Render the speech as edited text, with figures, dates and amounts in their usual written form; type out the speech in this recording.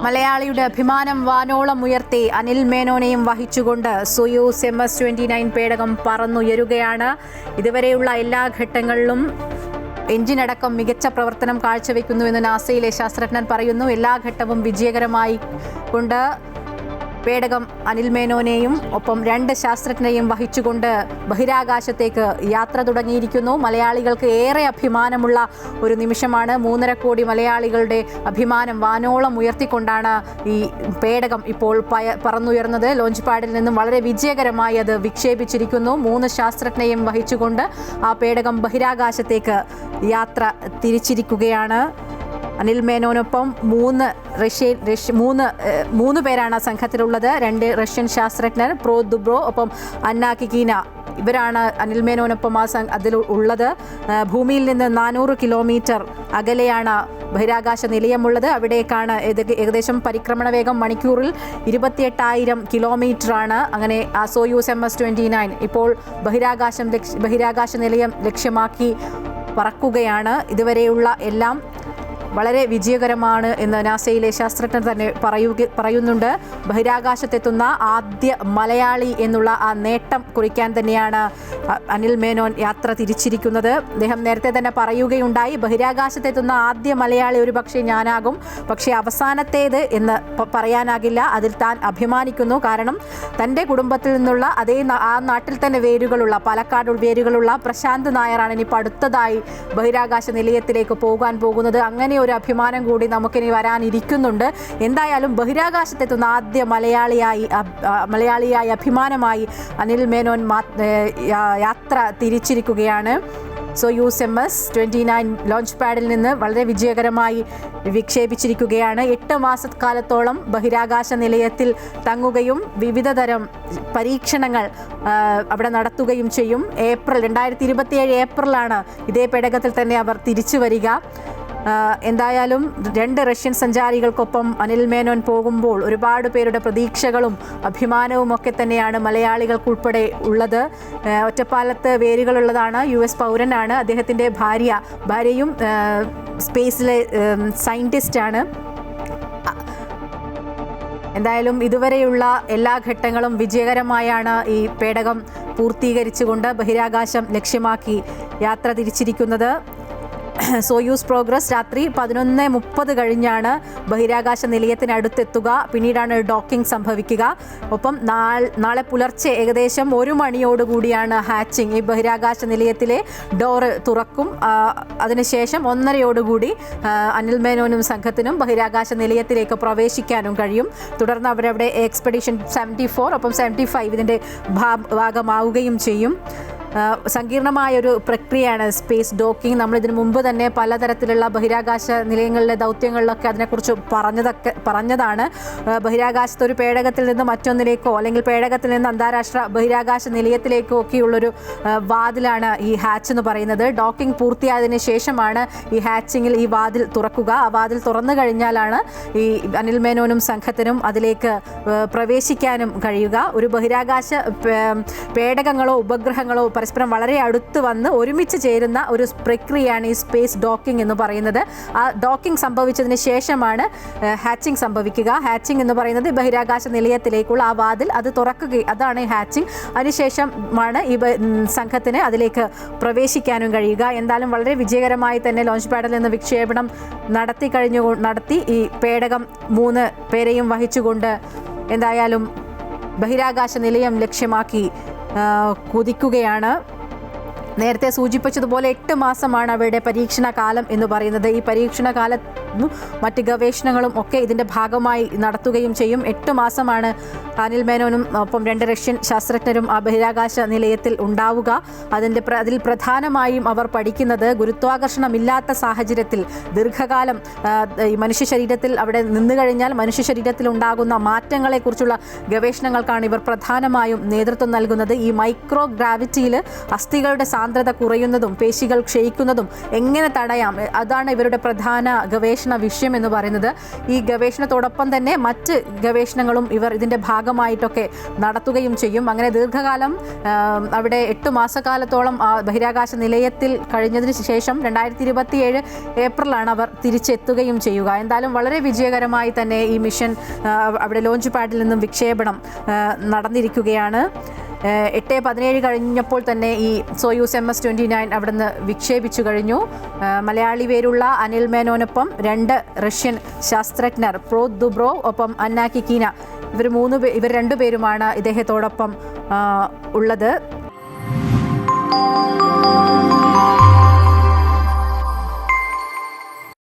മലയാളിയുടെ അഭിമാനം വാനോളം ഉയർത്തി അനിൽ മേനോനെയും വഹിച്ചുകൊണ്ട് സോയൂസ് MS-29 പേടകം പറന്നുയരുകയാണ്. ഇതുവരെയുള്ള എല്ലാ ഘട്ടങ്ങളിലും എഞ്ചിനടക്കം മികച്ച പ്രവർത്തനം കാഴ്ചവെക്കുന്നുവെന്ന് നാസയിലെ ശാസ്ത്രജ്ഞൻ പറയുന്നു. എല്ലാ ഘട്ടവും വിജയകരമായി കൊണ്ട് പേടകം അനിൽ മേനോനെയും ഒപ്പം 2 ശാസ്ത്രജ്ഞരെയും വഹിച്ചുകൊണ്ട് ബഹിരാകാശത്തേക്ക് യാത്ര തുടങ്ങിയിരിക്കുന്നു. മലയാളികൾക്ക് ഏറെ അഭിമാനമുള്ള ഒരു നിമിഷമാണ്. 3.5 കോടി മലയാളികളുടെ അഭിമാനം വാനോളം ഉയർത്തിക്കൊണ്ടാണ് ഈ പേടകം ഇപ്പോൾ പറന്നുയർന്നത്. ലോഞ്ച് പാഡിൽ നിന്നും വളരെ വിജയകരമായി അത് വിക്ഷേപിച്ചിരിക്കുന്നു. 3 ശാസ്ത്രജ്ഞരെയും വഹിച്ചുകൊണ്ട് ആ പേടകം ബഹിരാകാശത്തേക്ക് യാത്ര തിരിച്ചിരിക്കുകയാണ്. അനിൽ മേനോനൊപ്പം 3 പേരാണ് സംഘത്തിലുള്ളത്. 2 റഷ്യൻ ശാസ്ത്രജ്ഞർ, പ്രോ ദുബ്രോ ഒപ്പം അന്ന കിക്കീന, ഇവരാണ് അനിൽ മേനോനൊപ്പം അതിൽ ഉള്ളത്. ഭൂമിയിൽ നിന്ന് 400 കിലോമീറ്റർ അകലെയാണ് ബഹിരാകാശ നിലയമുള്ളത്. അവിടേക്കാണ് ഏകദേശം പരിക്രമണ വേഗം മണിക്കൂറിൽ 28,000 കിലോമീറ്ററാണ്. അങ്ങനെ ആ സോയൂസ് MS-29 ഇപ്പോൾ ബഹിരാകാശ നിലയം ലക്ഷ്യമാക്കി പറക്കുകയാണ്. ഇതുവരെയുള്ള എല്ലാം വളരെ വിജയകരമാണ് എന്ന് നാസയിലെ ശാസ്ത്രജ്ഞർ തന്നെ പറയുന്നുണ്ട്. ബഹിരാകാശത്തെത്തുന്ന ആദ്യ മലയാളി എന്നുള്ള ആ നേട്ടം കുറിക്കാൻ തന്നെയാണ് അനിൽ മേനോൻ യാത്ര തിരിച്ചിരിക്കുന്നത്. അദ്ദേഹം നേരത്തെ തന്നെ പറയുകയുണ്ടായി, ബഹിരാകാശത്തെത്തുന്ന ആദ്യ മലയാളി ഒരു പക്ഷേ ഞാനാകും, പക്ഷേ അവസാനത്തേത് എന്ന് പറയാനാകില്ല. അതിൽ താൻ അഭിമാനിക്കുന്നു. കാരണം തൻ്റെ കുടുംബത്തിൽ നിന്നുള്ള ആ നാട്ടിൽ തന്നെ പാലക്കാട് വേരുകളുള്ള പ്രശാന്ത് നായരാണ് ഇനിയിപ്പോൾ അടുത്തതായി ബഹിരാകാശ നിലയത്തിലേക്ക് പോകാൻ പോകുന്നത്. അങ്ങനെ ഒരു അഭിമാനം കൂടി നമുക്കിനി വരാനിരിക്കുന്നുണ്ട്. എന്തായാലും ബഹിരാകാശത്തെത്തുന്ന ആദ്യ മലയാളിയായി അഭിമാനമായി അനിൽ മേനോൻ യാത്ര തിരിച്ചിരിക്കുകയാണ്. സോയൂസ് MS-29 ലോഞ്ച് പാഡിൽ നിന്ന് വളരെ വിജയകരമായി വിക്ഷേപിച്ചിരിക്കുകയാണ്. 8 മാസക്കാലത്തോളം ബഹിരാകാശ നിലയത്തിൽ തങ്ങുകയും വിവിധ തരം പരീക്ഷണങ്ങൾ അവിടെ നടത്തുകയും ചെയ്യും. 2027 ഏപ്രിലാണ് ഇതേ പേടകത്തിൽ തന്നെ അവർ തിരിച്ചു വരിക. എന്തായാലും 2 റഷ്യൻ സഞ്ചാരികൾക്കൊപ്പം അനിൽ മേനോൻ പോകുമ്പോൾ ഒരുപാട് പേരുടെ പ്രതീക്ഷകളും അഭിമാനവും ഒക്കെ തന്നെയാണ് മലയാളികൾക്കുൾപ്പെടെ ഉള്ളത്. ഒറ്റപ്പാലത്ത് വേരുകളുള്ളതാണ്, US പൗരനാണ്. അദ്ദേഹത്തിൻ്റെ ഭാര്യയും സ്പേസിലെ സയൻറ്റിസ്റ്റാണ്. എന്തായാലും ഇതുവരെയുള്ള എല്ലാ ഘട്ടങ്ങളും വിജയകരമായാണ് ഈ പേടകം പൂർത്തീകരിച്ചുകൊണ്ട് ബഹിരാകാശം ലക്ഷ്യമാക്കി യാത്ര തിരിച്ചിരിക്കുന്നത്. സോയൂസ് പ്രോഗ്രസ് രാത്രി 11:30 കഴിഞ്ഞാണ് ബഹിരാകാശ നിലയത്തിനടുത്തെത്തുക. പിന്നീടാണ് ഡോക്കിംഗ് സംഭവിക്കുക. ഒപ്പം നാളെ പുലർച്ചെ ഏകദേശം 1 മണിയോടുകൂടിയാണ് ഹാച്ചിങ്. ഈ ബഹിരാകാശ നിലയത്തിലെ ഡോറ് തുറക്കും. അതിനുശേഷം 1:30 അനിൽ മേനോനും സംഘത്തിനും ബഹിരാകാശ നിലയത്തിലേക്ക് പ്രവേശിക്കാനും കഴിയും. തുടർന്ന് അവരവിടെ എക്സ്പെഡിഷൻ 74 ഒപ്പം 75 ഇതിൻ്റെ ഭാഗമാവുകയും ചെയ്യും. സങ്കീർണമായൊരു പ്രക്രിയയാണ് സ്പേസ് ഡോക്കിംഗ്. നമ്മളിതിനു മുമ്പ് തന്നെ പലതരത്തിലുള്ള ബഹിരാകാശ നിലയങ്ങളിലെ ദൗത്യങ്ങളിലൊക്കെ അതിനെക്കുറിച്ച് പറഞ്ഞതാണ്. ബഹിരാകാശത്ത് ഒരു പേടകത്തിൽ നിന്ന് മറ്റൊന്നിലേക്കോ അല്ലെങ്കിൽ പേടകത്തിൽ നിന്ന് അന്താരാഷ്ട്ര ബഹിരാകാശ നിലയത്തിലേക്കോ ഒക്കെയുള്ളൊരു വാതിലാണ് ഈ ഹാച്ച് എന്ന് പറയുന്നത്. ഡോക്കിംഗ് പൂർത്തിയായതിനു ശേഷമാണ് ഈ ഹാച്ചിങ്ങിൽ ഈ വാതിൽ തുറക്കുക. ആ വാതിൽ തുറന്നു കഴിഞ്ഞാലാണ് ഈ അനിൽ മേനോനും സംഘത്തിനും അതിലേക്ക് പ്രവേശിക്കാനും കഴിയുക. ഒരു ബഹിരാകാശ പേടകങ്ങളോ ഉപഗ്രഹങ്ങളോ പരസ്പരം വളരെ അടുത്ത് വന്ന് ഒരുമിച്ച് ചേരുന്ന ഒരു പ്രക്രിയയാണ് ഈ സ്പേസ് ഡോക്കിംഗ് എന്ന് പറയുന്നത്. ആ ഡോക്കിംഗ് സംഭവിച്ചതിന് ശേഷമാണ് ഹാച്ചിങ് സംഭവിക്കുക. ഹാച്ചിങ് എന്ന് പറയുന്നത് ബഹിരാകാശ നിലയത്തിലേക്കുള്ള ആ വാതിൽ അത് തുറക്കുകയും അതാണ് ഹാച്ചിങ്. അതിനുശേഷമാണ് ഈ സംഘത്തിന് അതിലേക്ക് പ്രവേശിക്കാനും കഴിയുക. എന്തായാലും വളരെ വിജയകരമായി തന്നെ ലോഞ്ച് പാഡിൽ നിന്ന് വിക്ഷേപണം നടത്തി ഈ പേടകം 3 പേരെയും വഹിച്ചുകൊണ്ട് എന്തായാലും ബഹിരാകാശ നിലയം ലക്ഷ്യമാക്കി കുതിക്കുകയാണ്. നേരത്തെ സൂചിപ്പിച്ചതുപോലെ 8 മാസമാണ് അവരുടെ പരീക്ഷണ കാലം എന്ന് പറയുന്നത്. ഈ പരീക്ഷണ കാലത്തും മറ്റ് ഗവേഷണങ്ങളും ഒക്കെ ഇതിൻ്റെ ഭാഗമായി നടത്തുകയും ചെയ്യും. 8 മാസമാണ് അനിൽ മേനോനും ഒപ്പം 2 റഷ്യൻ ശാസ്ത്രജ്ഞരും ആ ബഹിരാകാശ നിലയത്തിൽ ഉണ്ടാവുക. അതിൽ പ്രധാനമായും അവർ പഠിക്കുന്നത് ഗുരുത്വാകർഷണമില്ലാത്ത സാഹചര്യത്തിൽ ദീർഘകാലം ഈ മനുഷ്യ ശരീരത്തിൽ അവിടെ നിന്നു കഴിഞ്ഞാൽ മനുഷ്യ ശരീരത്തിൽ ഉണ്ടാകുന്ന മാറ്റങ്ങളെക്കുറിച്ചുള്ള ഗവേഷണങ്ങൾക്കാണ് ഇവർ പ്രധാനമായും നേതൃത്വം നൽകുന്നത്. ഈ മൈക്രോ ഗ്രാവിറ്റിയിൽ അസ്ഥികളുടെ സാന്ദ്രത കുറയുന്നതും പേശികൾ ക്ഷയിക്കുന്നതും എങ്ങനെ തടയാം, അതാണ് ഇവരുടെ പ്രധാന ഗവേഷണം ഗവേഷണ വിഷയം എന്ന് പറയുന്നത്. ഈ ഗവേഷണത്തോടൊപ്പം തന്നെ മറ്റ് ഗവേഷണങ്ങളും ഇവർ ഇതിൻ്റെ ഭാഗമായിട്ടൊക്കെ നടത്തുകയും ചെയ്യും. അങ്ങനെ ദീർഘകാലം അവിടെ 8 മാസക്കാലത്തോളം ബഹിരാകാശ നിലയത്തിൽ കഴിഞ്ഞതിന് ശേഷം 2027 ഏപ്രിലാണ് അവർ തിരിച്ചെത്തുകയും ചെയ്യുക. എന്തായാലും വളരെ വിജയകരമായി തന്നെ ഈ മിഷൻ അവിടെ ലോഞ്ച് പാഡിൽ നിന്നും വിക്ഷേപണം നടന്നിരിക്കുകയാണ്. 8:17 കഴിഞ്ഞപ്പോൾ തന്നെ ഈ സോയൂസ് MS-29 അവിടുന്ന് വിക്ഷേപിച്ചു കഴിഞ്ഞു. മലയാളി പേരുള്ള അനിൽ മേനോനൊപ്പം 2 റഷ്യൻ ശാസ്ത്രജ്ഞർ പ്രോത് ദുബ്രോവ് ഒപ്പം അന്ന കിക്കീന ഇവർ 2 പേരുമാണ് ഇദ്ദേഹത്തോടൊപ്പം ഉള്ളത്.